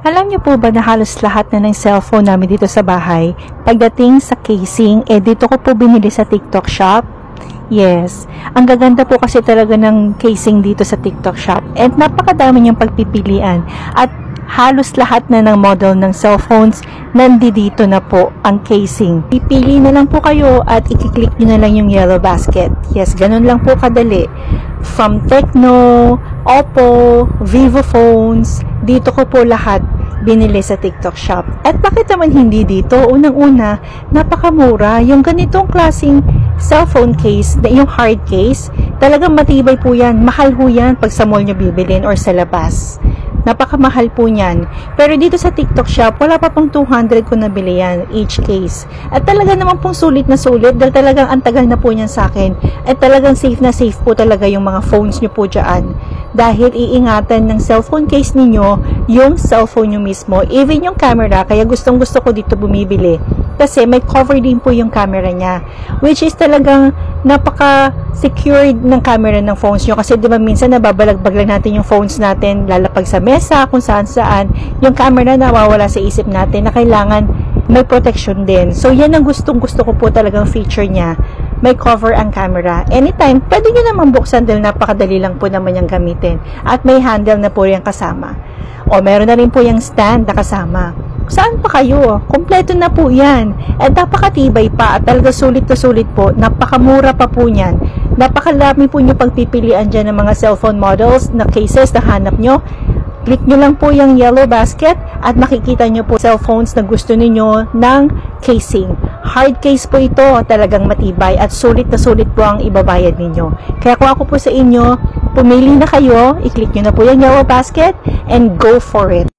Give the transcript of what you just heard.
Alam niyo po ba na halos lahat na ng cellphone namin dito sa bahay, pagdating sa casing, dito ko po binili sa TikTok shop? Yes, ang gaganda po kasi talaga ng casing dito sa TikTok shop and napakadami niyang pagpipilian at halos lahat na ng model ng cellphones nandito na po ang casing. Pipili na lang po kayo at i-click nyo na lang yung yellow basket. Yes, ganun lang po kadali. From Tecno, Oppo, Vivo phones, dito ko po lahat binili sa TikTok shop. At bakit naman hindi dito? Unang-una, napakamura. Yung ganitong klaseng cellphone case, yung hard case, talagang matibay po yan. Mahal po yan pag sa mall nyo bibilin or sa labas. Napakamahal po niyan. Pero dito sa TikTok shop, wala pa pong 200 ko nabili yan, each case. At talaga naman pong sulit na sulit dahil talagang ang tagal na po niyan sa akin. At talagang safe na safe po talaga yung mga phones nyo po dyan. Dahil iingatan ng cellphone case ninyo yung cellphone nyo mismo. Even yung camera, kaya gustong gusto ko dito bumibili. Kasi may cover din po yung camera niya. Which is talagang napaka-secured ng camera ng phones nyo. Kasi diba minsan nababalagbag lang natin yung phones natin, lalapag sa mesa, kung saan-saan. Yung camera nawawala sa isip natin na kailangan may protection din. So yan ang gustong-gusto ko po talagang feature niya. May cover ang camera. Anytime, pwede nyo naman buksan dahil napakadali lang po naman yung gamitin. At may handle na po yung kasama. O meron na rin po yung stand na kasama. Saan pa kayo? Kompleto na po yan. At napakatibay pa at talaga sulit na sulit po. Napakamura pa po yan. Napakalami po nyo pagpipilian dyan ng mga cellphone models na cases na hanap nyo. Click nyo lang po yung yellow basket at makikita nyo po cellphones na gusto ninyo ng casing. Hard case po ito, talagang matibay at sulit na sulit po ang ibabayad ninyo. Kaya kung ako po sa inyo, pumili na kayo, i-click nyo na po yung yellow basket and go for it.